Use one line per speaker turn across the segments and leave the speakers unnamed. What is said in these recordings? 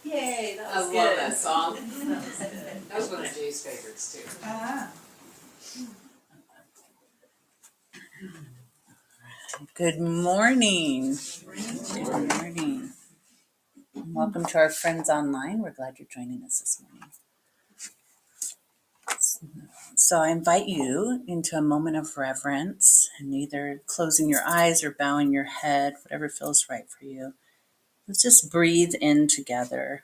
Yay, that
I
was good.
love that song.
That was good.
That was one of Jay's favorites too.
Good morning. Good morning. Welcome to our friends online. We're glad you're joining us this morning. So I invite you into a moment of reverence and either closing your eyes or bowing your head, whatever feels right for you. Let's just breathe in together.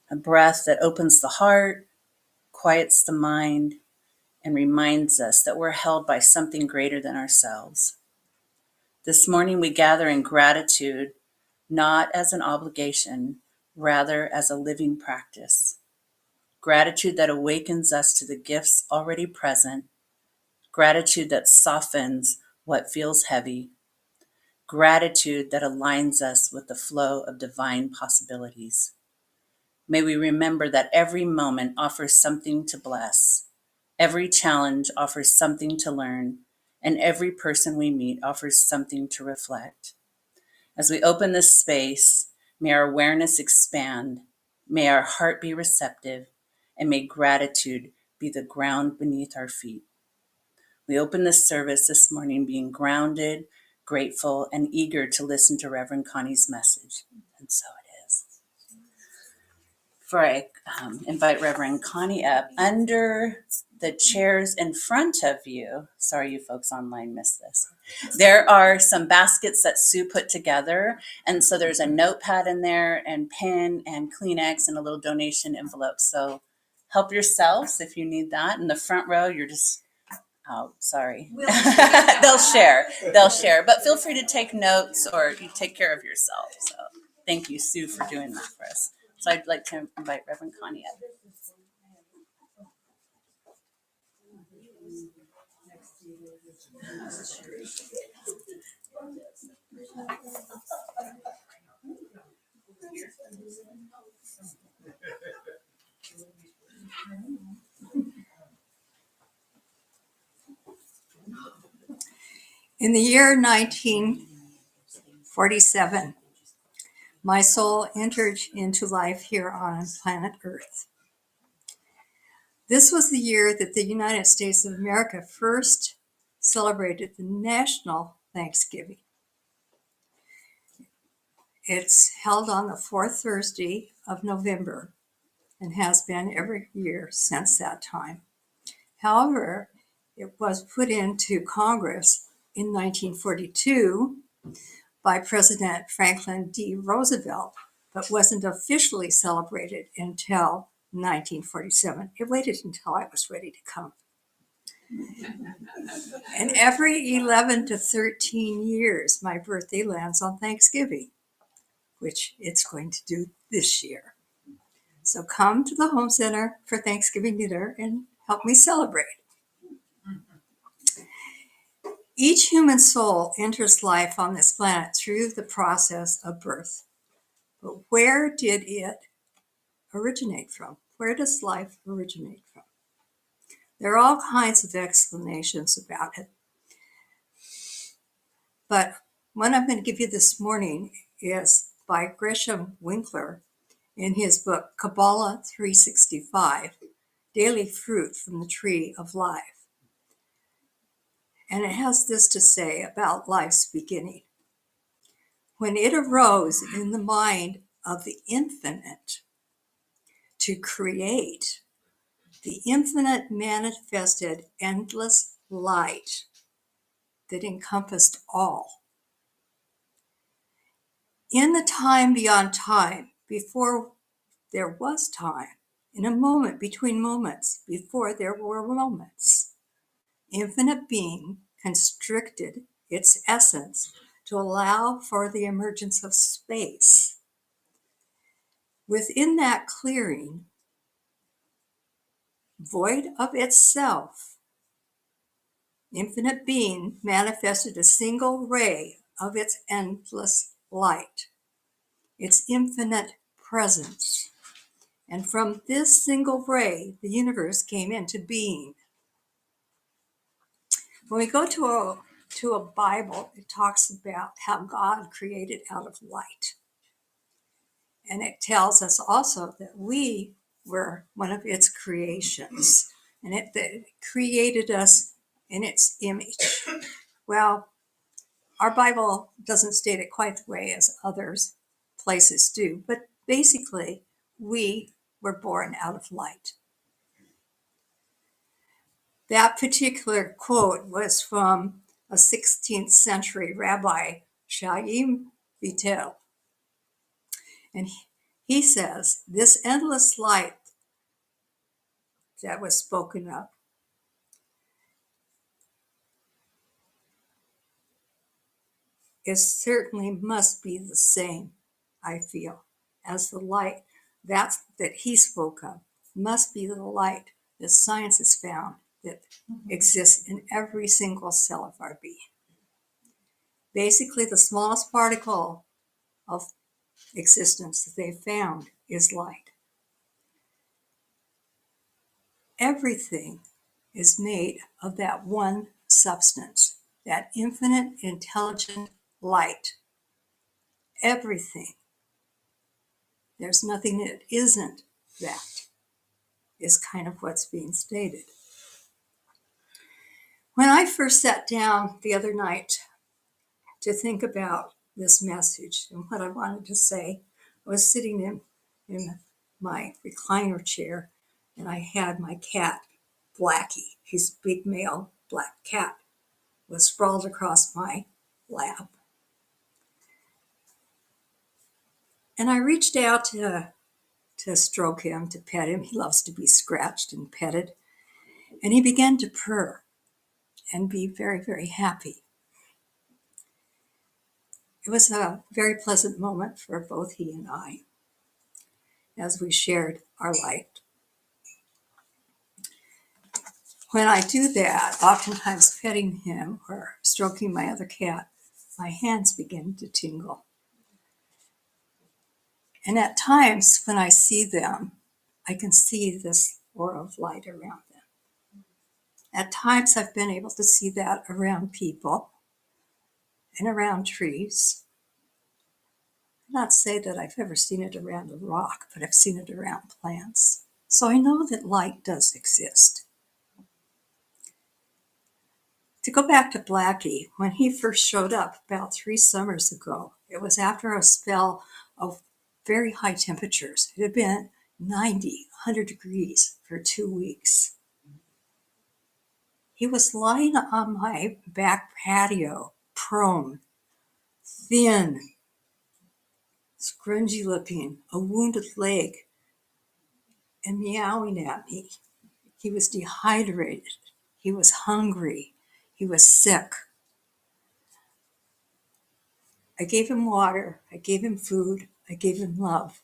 A breath that opens the heart, quiets the mind, and reminds us that we're held by something greater than ourselves. This morning we gather in gratitude, not as an obligation, rather as a living practice. Gratitude that awakens us to the gifts already present, gratitude that softens what feels heavy, gratitude that aligns us with the flow of divine possibilities. May we remember that every moment offers something to bless, every challenge offers something to learn, and every person we meet offers something to reflect. As we open this space, may our awareness expand, may our heart be receptive, and may gratitude be the ground beneath our feet. We open this service this morning being grounded, grateful, and eager to listen to Reverend Connie's message. And so it is. Before I invite Reverend Connie up, under the chairs in front of you, sorry you folks online missed this, there are some baskets that Sue put together. And so there's a notepad in there and pen and Kleenex and a little donation envelope. So help yourselves if you need that. In the front row, you're just, oh, sorry. They'll share. But feel free to take notes or you take care of yourself. So thank you, Sue, for doing that for us. So I'd like to invite Reverend Connie up.
In the year 1947, my soul entered into life here on planet Earth. This was the year that the United States of America first celebrated the National Thanksgiving. It's held on the fourth Thursday of November and has been every year since that time. However, it was put into Congress in 1942 by President Franklin D. Roosevelt, but wasn't officially celebrated until 1947. It waited until I was ready to come. And every 11 to 13 years, my birthday lands on Thanksgiving, which it's going to do this year. So come to the Home Center for Thanksgiving dinner and help me celebrate. Each human soul enters life on this planet through the process of birth. But where did it originate from? Where does life originate from? There are all kinds of explanations about it. But one I'm going to give you this morning is by Gresham Winkler in his book, Kabbalah 365, Daily Fruit from the Tree of Life. And it has this to say about life's beginning. When it arose in the mind of the infinite to create, the infinite manifested endless light that encompassed all. In the time beyond time, before there was time, in a moment between moments, before there were moments, infinite being constricted its essence to allow for the emergence of space. Within that clearing, void of itself, infinite being manifested a single ray of its endless light, its infinite presence. And from this single ray, the universe came into being. When we go to a Bible, it talks about how God created out of light. And it tells us also that we were one of its creations, and that it created us in its image. Well, our Bible doesn't state it quite the way as others places do, but basically, we were born out of light. That particular quote was from a 16th century rabbi, Chaim Vital. And he says, this endless light that was spoken of is certainly must be the same, I feel, as the light that he spoke of, must be the light that science has found that exists in every single cell of our being. Basically, the smallest particle of existence that they found is light. Everything is made of that one substance, that infinite intelligent light. Everything. There's nothing that isn't that, is kind of what's being stated. When I first sat down the other night to think about this message and what I wanted to say, I was sitting in my recliner chair, and I had my cat, Blackie, his big male black cat, was sprawled across my lap. And I reached out to stroke him, to pet him. He loves to be scratched and petted. And he began to purr and be very, very happy. It was a very pleasant moment for both he and I as we shared our light. When I do that, oftentimes petting him or stroking my other cat, my hands begin to tingle. And at times when I see them, I can see this aura of light around them. At times I've been able to see that around people and around trees. Not say that I've ever seen it around a rock, but I've seen it around plants. So I know that light does exist. To go back to Blackie, when he first showed up about 3 summers ago, it was after a spell of very high temperatures. It had been 90, 100 degrees for 2 weeks. He was lying on my back patio, prone, thin, scrungy looking, a wounded leg, and meowing at me. He was dehydrated. He was hungry. He was sick. I gave him water. I gave him food. I gave him love.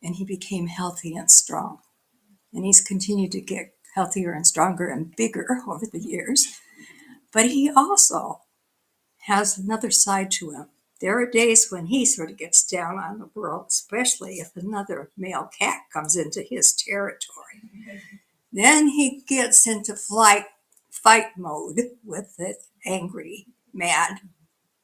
And he became healthy and strong. And he's continued to get healthier and stronger and bigger over the years. But he also has another side to him. There are days when he sort of gets down on the world, especially if another male cat comes into his territory. Then he gets into fight mode with the angry, mad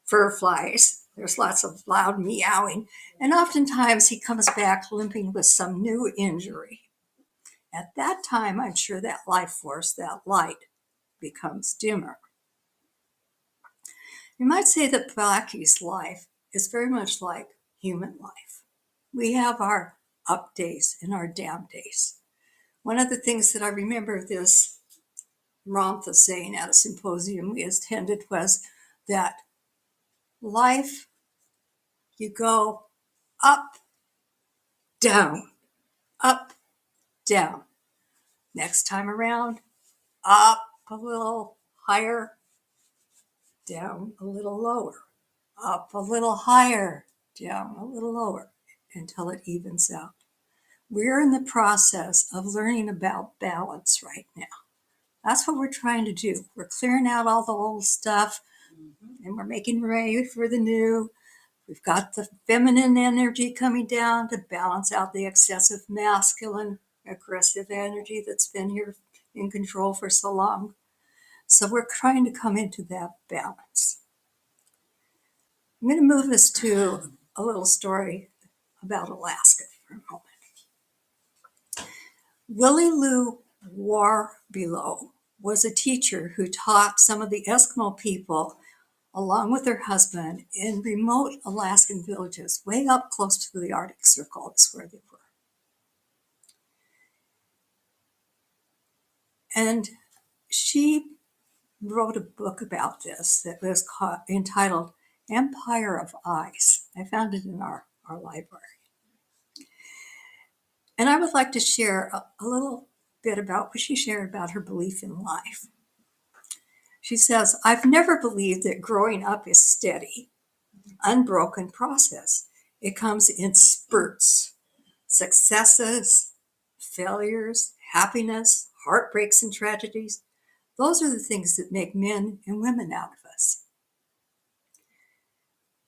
fur flies. There's lots of loud meowing. And oftentimes he comes back limping with some new injury. At that time, I'm sure that life force, that light, becomes dimmer. You might say that Blackie's life is very much like human life. We have our up days and our down days. One of the things that I remember this Ramtha saying at a symposium we attended was that life, you go up, down, up, down. Next time around, up a little higher, down a little lower, up a little higher, down a little lower, until it evens out. We're in the process of learning about balance right now. That's what we're trying to do. We're clearing out all the old stuff, and we're making way for the new. We've got the feminine energy coming down to balance out the excessive masculine, aggressive energy that's been here in control for so long. So we're trying to come into that balance. I'm going to move us to a little story about Alaska for a moment. Willie Lou Warbelow was a teacher who taught some of the Eskimo people, along with her husband, in remote Alaskan villages, way up close to the Arctic Circle. That's where they were. And she wrote a book about this that was entitled Empire of Ice. I found it in our library. And I would like to share a little bit about what she shared about her belief in life. She says, I've never believed that growing up is steady, unbroken process. It comes in spurts, successes, failures, happiness, heartbreaks, and tragedies. Those are the things that make men and women out of us.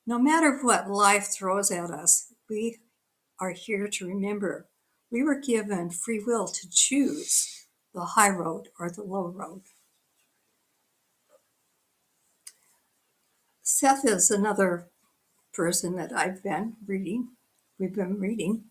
No matter what life throws at us, we are here to remember we were given free will to choose the high road or the low road. Seth is another person that I've been reading. We've been reading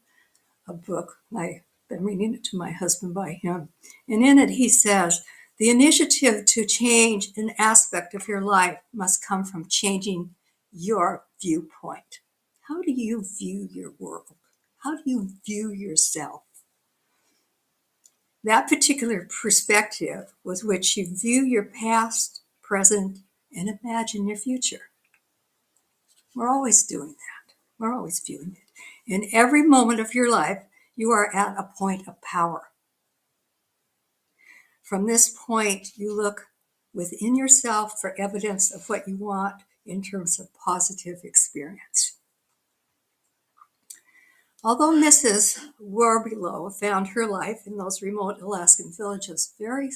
a book. I've been reading it to my husband by him. And in it, he says, the initiative to change an aspect of your life must come from changing your viewpoint. How do you view your world? How do you view yourself? That particular perspective with which you view your past, present, and imagine your future. We're always doing that. We're always viewing it. In every moment of your life, you are at a point of power. From this point, you look within yourself for evidence of what you want in terms of positive experience. Although Mrs. Warbelow found her life in those remote Alaskan villages very,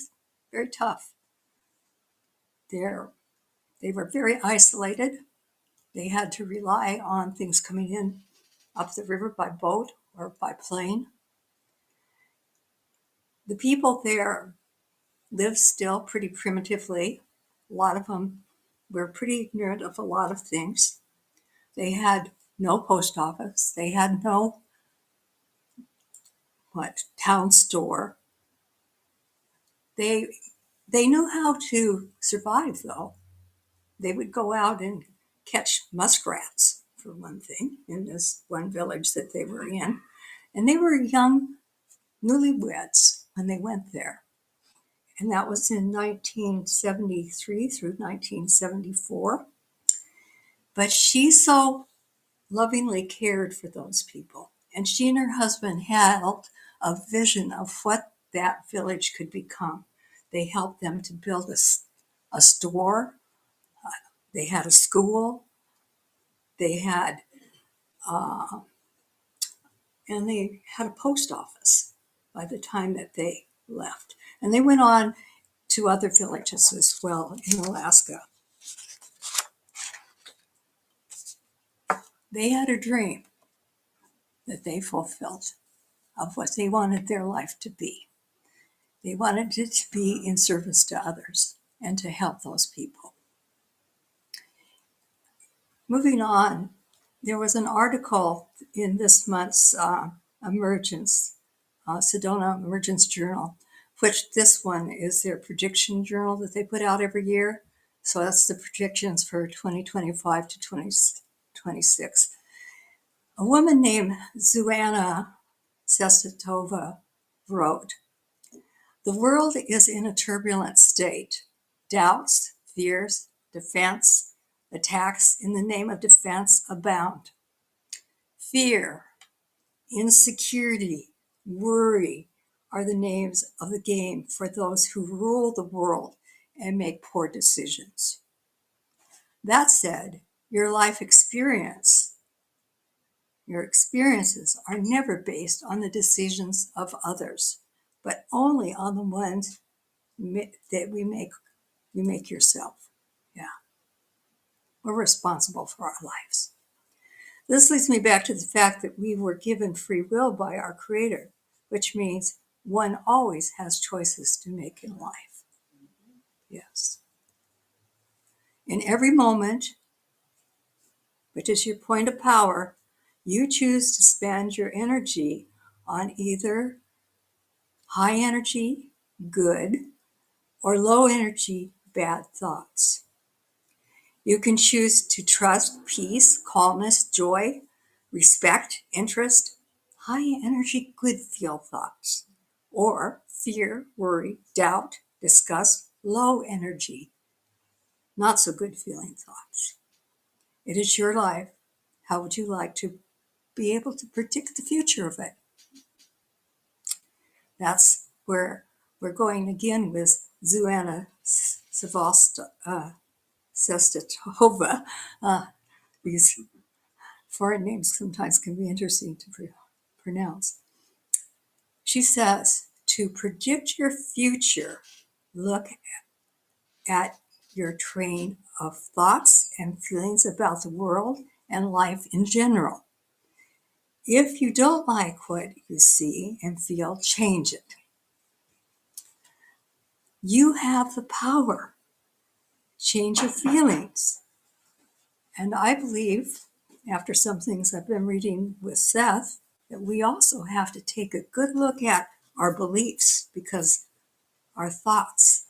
very tough, they were very isolated. They had to rely on things coming in up the river by boat or by plane. The people there lived still pretty primitively. A lot of them were pretty ignorant of a lot of things. They had no post office. They had no town store. They knew how to survive, though. They would go out and catch muskrats, for one thing, in this one village that they were in. And they were young newlyweds when they went there. And that was in 1973 through 1974. But she so lovingly cared for those people. And she and her husband held a vision of what that village could become. They helped them to build a store. They had a school. They had, and they had a post office by the time that they left. And they went on to other villages as well in Alaska. They had a dream that they fulfilled of what they wanted their life to be. They wanted it to be in service to others and to help those people. Moving on, there was an article in this month's Sedona Emergence Journal, which this one is their prediction journal that they put out every year. So that's the predictions for 2025 to 2026. A woman named Zuana Sesatova wrote, the world is in a turbulent state. Doubts, fears, defense, attacks in the name of defense abound. Fear, insecurity, worry are the names of the game for those who rule the world and make poor decisions. That said, your life experiences are never based on the decisions of others, but only on the ones that you make yourself. Yeah. We're responsible for our lives. This leads me back to the fact that we were given free will by our Creator, which means one always has choices to make in life. Yes. In every moment, which is your point of power, You choose to spend your energy on either high energy, good, or low energy, bad thoughts. You can choose to trust peace, calmness, joy, respect, interest, high energy, good feel thoughts, or fear, worry, doubt, disgust, low energy, not so good feeling thoughts. It is your life. How would you like to be able to predict the future of it? That's where we're going again with Zuana Sestotova. These foreign names sometimes can be interesting to pronounce. She says, to predict your future, look at your train of thoughts and feelings about the world and life in general. If you don't like what you see and feel, change it. You have the power. Change your feelings. And I believe, after some things I've been reading with Seth, that we also have to take a good look at our beliefs, because our thoughts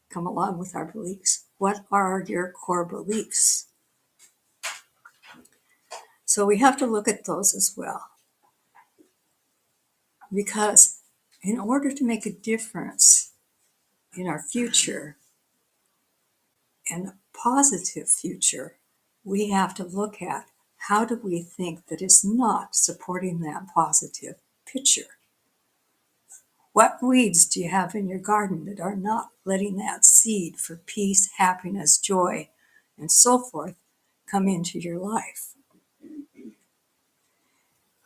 come along with our beliefs. What are your core beliefs? So we have to look at those as well. Because in order to make a difference in our future, and a positive future, we have to look at how do we think that is not supporting that positive picture. What weeds do you have in your garden that are not letting that seed for peace, happiness, joy, and so forth come into your life?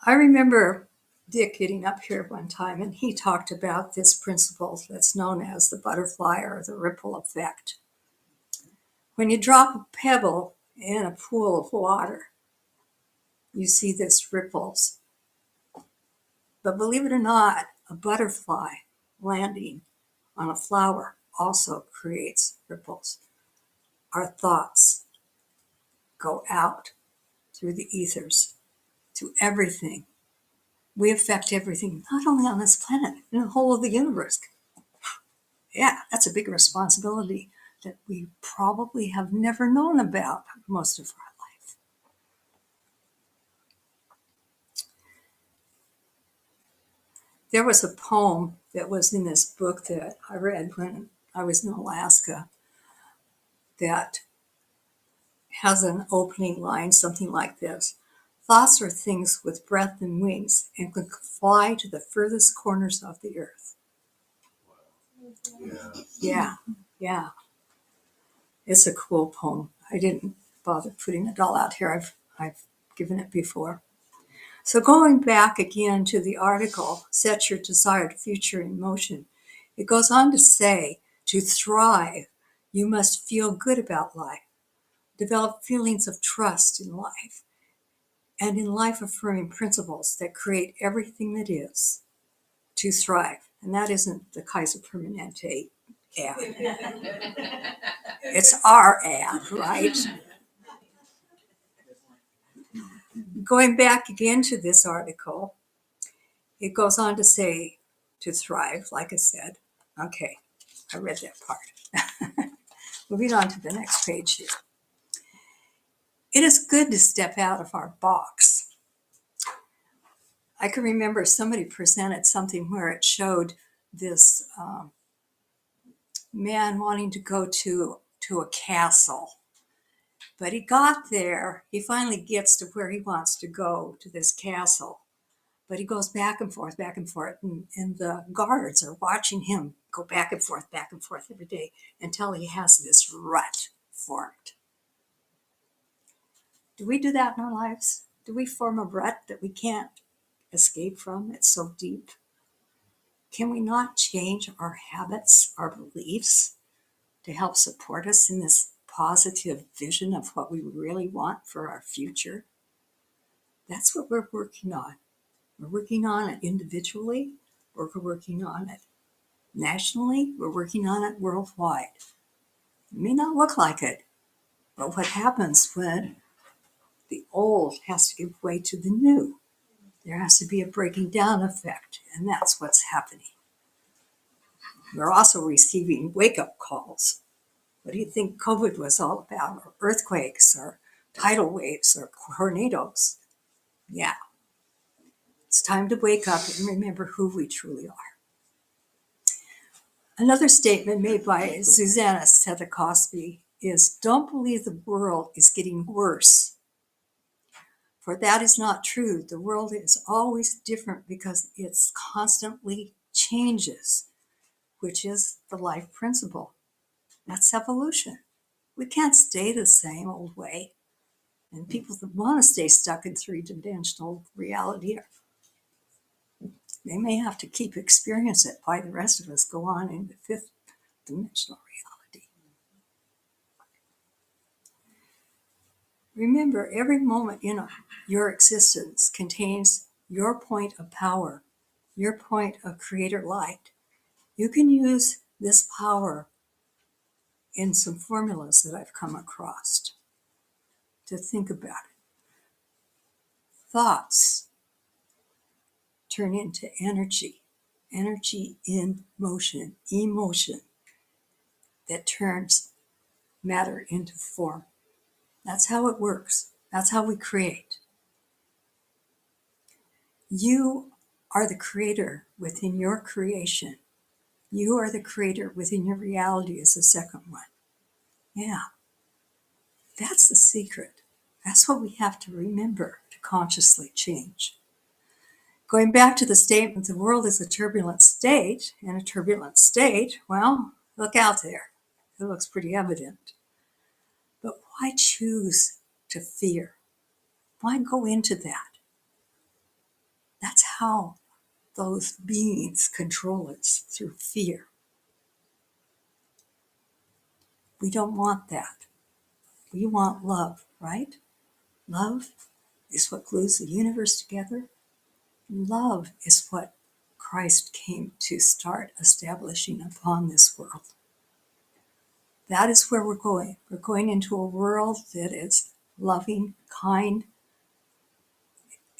I remember Dick getting up here one time, and he talked about this principle that's known as the butterfly or the ripple effect. When you drop a pebble in a pool of water, you see this ripples. But believe it or not, a butterfly landing on a flower also creates ripples. Our thoughts go out through the ethers to everything. We affect everything, not only on this planet, in the whole of the universe. Yeah, that's a big responsibility that we probably have never known about most of our life. There was a poem that was in this book that I read when I was in Alaska that has an opening line, something like this. Thoughts are things with breath and wings and can fly to the furthest corners of the earth. Yeah. It's a cool poem. I didn't bother putting it all out here. I've given it before. So going back again to the article, Set Your Desired Future in Motion, it goes on to say, to thrive, you must feel good about life, develop feelings of trust in life, and in life-affirming principles that create everything that is to thrive. And that isn't the Kaiser Permanente ad. It's our ad, right? Going back again to this article, it goes on to say to thrive, like I said. Okay, I read that part. Moving on to the next page here. It is good to step out of our box. I can remember somebody presented something where it showed this man wanting to go to a castle. But he got there, he finally gets to where he wants to go, to this castle. But he goes back and forth, and the guards are watching him go back and forth every day until he has this rut formed. Do we do that in our lives? Do we form a rut that we can't escape from? It's so deep. Can we not change our habits, our beliefs, to help support us in this positive vision of what we really want for our future? That's what we're working on. We're working on it individually, or we're working on it nationally, we're working on it worldwide. It may not look like it, but what happens when The old has to give way to the new. There has to be a breaking down effect, and that's what's happening. We're also receiving wake-up calls. What do you think COVID was all about? Or earthquakes, or tidal waves, or tornadoes? Yeah, it's time to wake up and remember who we truly are. Another statement made by Susanna Sedekosky is, don't believe the world is getting worse. For that is not true. The world is always different because it constantly changes, which is the life principle. That's evolution. We can't stay the same old way. And people that want to stay stuck in three-dimensional reality, they may have to keep experiencing it while the rest of us go on in the fifth dimensional reality. Remember, every moment in your existence contains your point of power, your point of creator light. You can use this power in some formulas that I've come across to think about it. Thoughts turn into energy, energy in motion, emotion that turns matter into form. That's how it works. That's how we create. You are the creator within your creation. You are the creator within your reality is the second one. Yeah, that's the secret. That's what we have to remember to consciously change. Going back to the statement, the world is a turbulent state, and a turbulent state, well, look out there. It looks pretty evident. But why choose to fear? Why go into that? That's how those beings control us, through fear. We don't want that. We want love, right? Love is what glues the universe together. Love is what Christ came to start establishing upon this world. That is where we're going. We're going into a world that is loving, kind,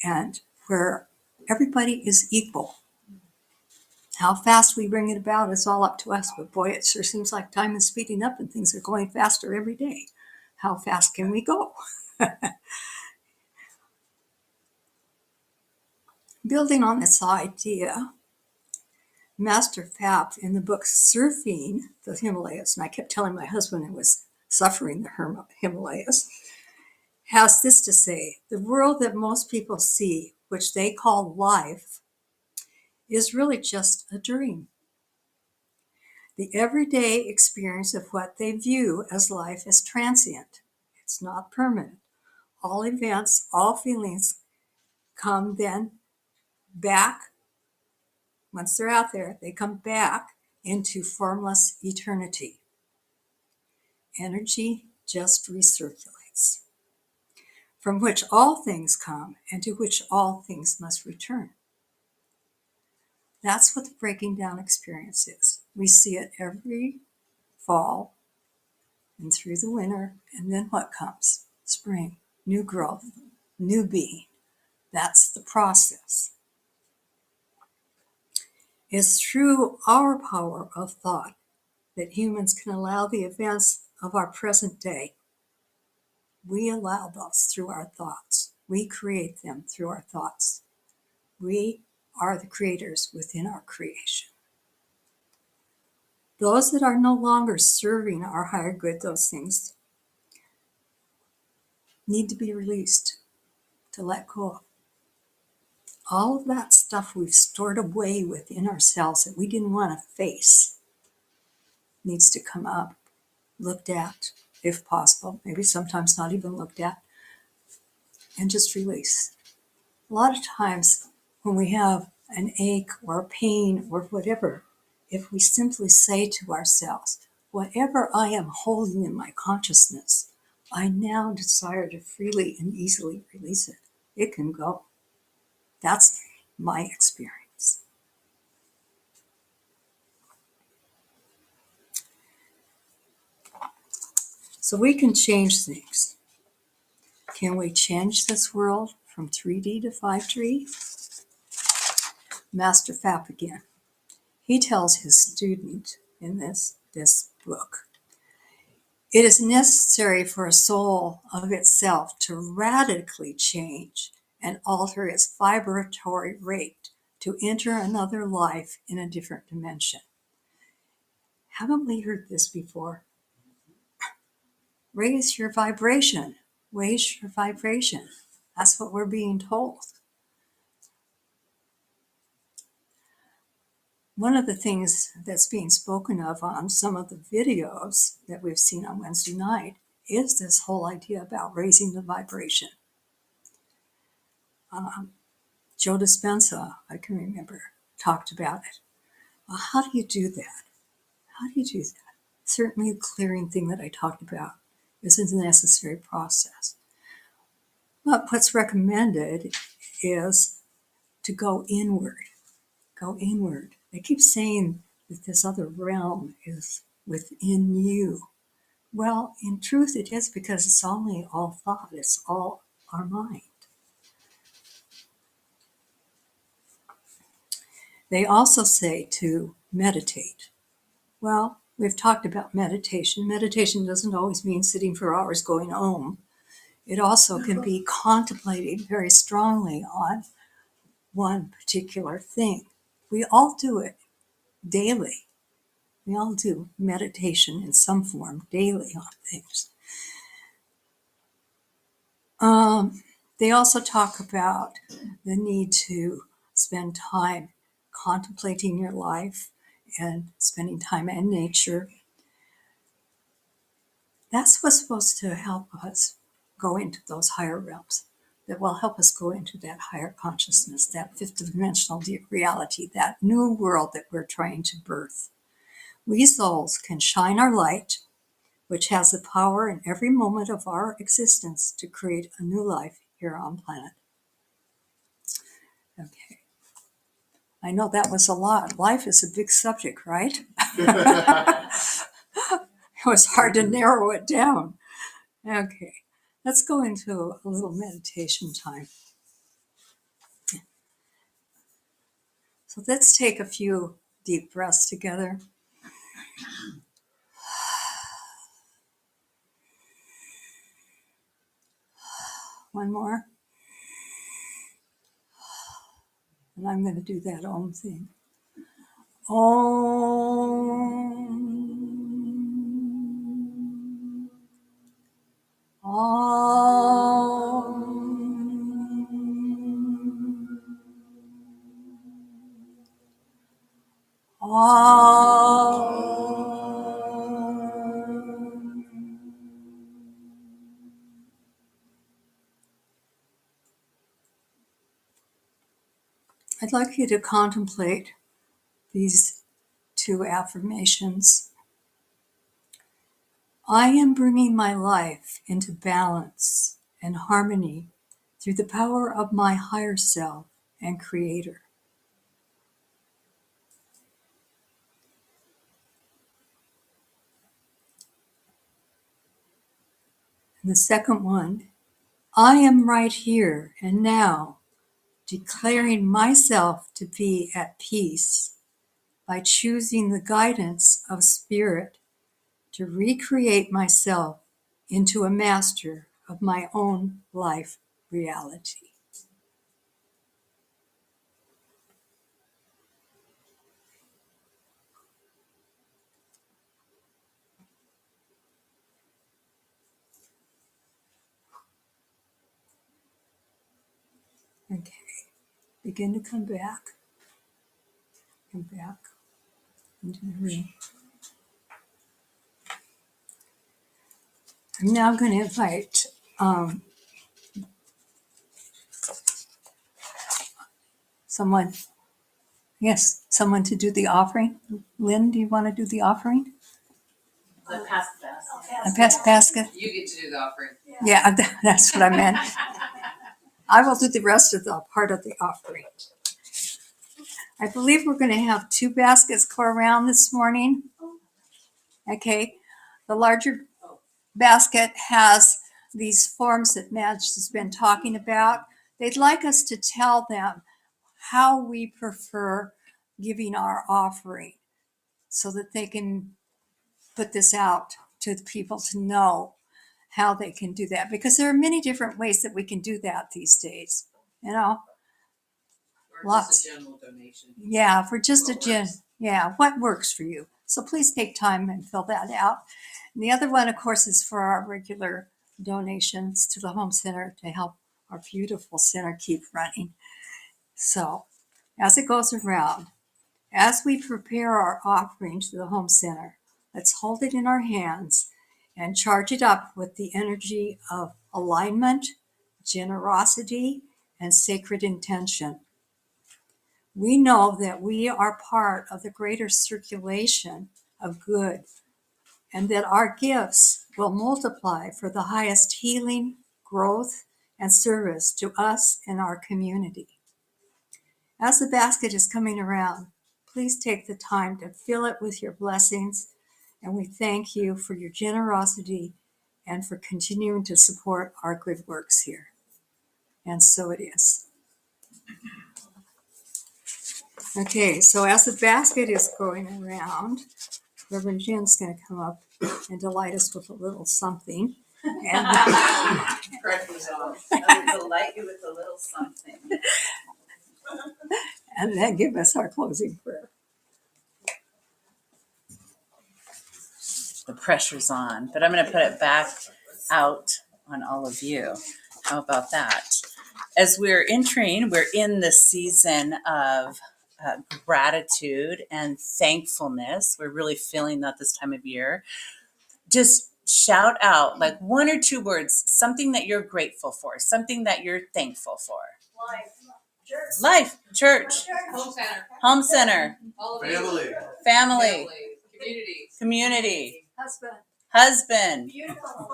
and where everybody is equal. How fast we bring it about is all up to us, but boy, it sure seems like time is speeding up and things are going faster every day. How fast can we go? Building on this idea, Master Fap in the book Surfing the Himalayas, and I kept telling my husband I was suffering the Himalayas, has this to say: the world that most people see, which they call life, is really just a dream. The everyday experience of what they view as life is transient. It's not permanent. All events, all feelings come then back. Once they're out there, they come back into formless eternity. Energy just recirculates, from which all things come and to which all things must return. That's what the breaking down experience is. We see it every fall and through the winter, and then what comes? Spring, new growth, new being. That's the process. It's through our power of thought that humans can allow the events of our present day. We allow those through our thoughts. We create them through our thoughts. We are the creators within our creation. Those that are no longer serving our higher good, those things, need to be released, to let go of. All of that stuff we've stored away within ourselves that we didn't want to face needs to come up, looked at, if possible, maybe sometimes not even looked at, and just release. A lot of times when we have an ache or a pain or whatever, if we simply say to ourselves, whatever I am holding in my consciousness, I now desire to freely and easily release it. It can go. That's my experience. So we can change things. Can we change this world from 3D to 5D? Master Fap again. He tells his student in this book, it is necessary for a soul of itself to radically change and alter its vibratory rate to enter another life in a different dimension. Haven't we heard this before? Raise your vibration. Raise your vibration. That's what we're being told. One of the things that's being spoken of on some of the videos that we've seen on Wednesday night is this whole idea about raising the vibration. Joe Dispenza, I can remember, talked about it. Well, how do you do that? How do you do that? Certainly the clearing thing that I talked about is a necessary process. But what's recommended is to go inward. Go inward. They keep saying that this other realm is within you. Well, in truth, it is, because it's only all thought. It's all our mind. They also say to meditate. Well, we've talked about meditation. Meditation doesn't always mean sitting for hours going om. It also can be contemplating very strongly on one particular thing. We all do it daily. We all do meditation in some form daily on things. They also talk about the need to spend time contemplating your life and spending time in nature. That's what's supposed to help us go into those higher realms, that will help us go into that higher consciousness, that fifth dimensional reality, that new world that we're trying to birth. We souls can shine our light, which has the power in every moment of our existence to create a new life here on planet. Okay. I know that was a lot. Life is a big subject, right? It was hard to narrow it down. Okay. Let's go into a little meditation time. So let's take a few deep breaths together. One more. And I'm going to do that Om thing. Om. Om. Om. I'd like you to contemplate these two affirmations. I am bringing my life into balance and harmony through the power of my higher self and creator. And the second one, I am right here and now declaring myself to be at peace by choosing the guidance of spirit to recreate myself into a master of my own life reality. Okay, begin to come back into the room. I'm now going to invite someone to do the offering. Lynn, do you want to do the offering?
I'll pass the basket.
I pass the basket?
You get to do the offering.
Yeah, that's what I meant. I will do the rest of the part of the offering. I believe we're going to have 2 baskets go around this morning. Okay, the larger basket has these forms that Madge has been talking about. They'd like us to tell them how we prefer giving our offering so that they can put this out to the people to know how they can do that, because there are many different ways that we can do that these days, you know.
Or
Lots.
just a general donation.
Yeah, for just
What works.
what works for you. So please take time and fill that out. And the other one, of course, is for our regular donations to the home center to help our beautiful center keep running. So as it goes around, as we prepare our offering to the home center, let's hold it in our hands and charge it up with the energy of alignment, generosity, and sacred intention. We know that we are part of the greater circulation of good, and that our gifts will multiply for the highest healing, growth, and service to us and our community. As the basket is coming around, please take the time to fill it with your blessings, and we thank you for your generosity and for continuing to support our good works here. And so it is. Okay, so as the basket is going around, Reverend Jen's going to come up and delight us with a little something. And,
Correct was off.
I will delight you with a little something.
and then give us our closing prayer.
The pressure's on, but I'm going to put it back out on all of you. How about that? As we're in the season of gratitude and thankfulness. We're really feeling that this time of year. Just shout out like one or two words, something that you're grateful for, something that you're thankful for. Life, church,
Home center.
home center,
All of you.
family,
Community.
community, husband,
Beautiful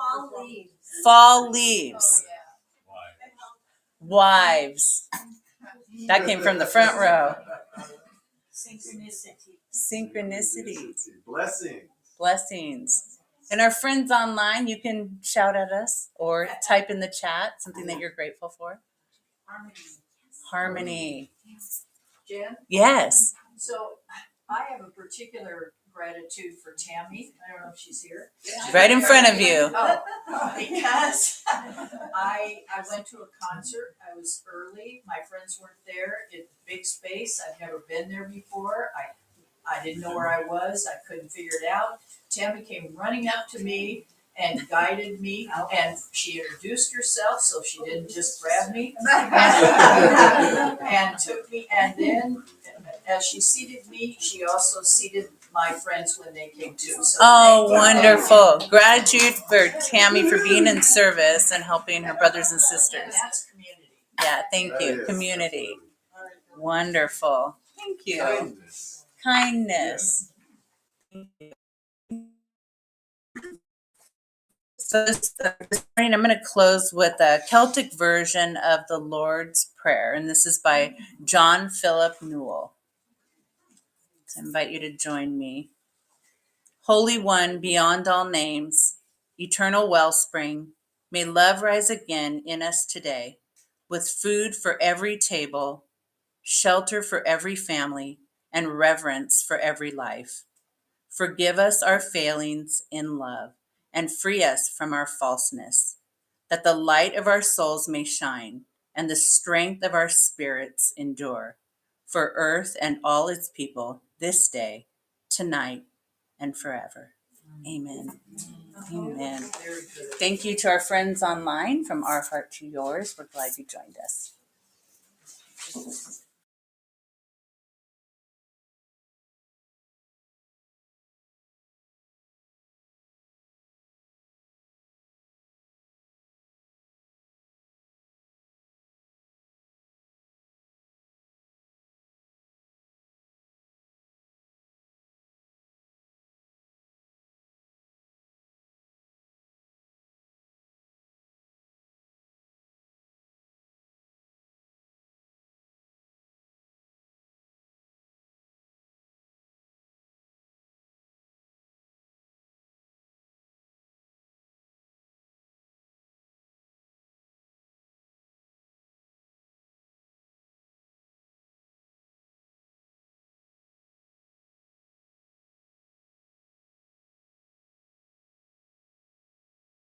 fall leaves,
Oh,
wives. That came from the front row. Synchronicities. Blessings. And our friends online, you can shout at us or type in the chat something that you're grateful for. Harmony.
Jen,
Yes.
so I have a particular gratitude for Tammy. I don't know if she's here.
Right in front of you.
Oh, because I went to a concert. I was early. My friends weren't there. It's a big space. I've never been there before. I didn't know where I was. I couldn't figure it out. Tammy came running up to me and guided me, and she introduced herself, so she didn't just grab me and took me. And then, as she seated me, she also seated my friends when they came too. So
Oh,
thank you.
wonderful. Gratitude for Tammy for being in service and helping her brothers and
And
sisters.
that's community.
Yeah, thank you. Community. Wonderful. Thank you. Kindness. So this morning I'm going to close with a Celtic version of the Lord's Prayer, and this is by John Philip Newell. I invite you to join me. Holy One beyond all names, eternal wellspring, may love rise again in us today, with food for every table, shelter for every family, and reverence for every life. Forgive us our failings in love, and free us from our falseness, that the light of our souls may shine, and the strength of our spirits endure, for earth and all its people, this day, tonight, and forever. Amen. Amen. Thank you to our friends online from Our Heart to Yours. We're glad you joined us.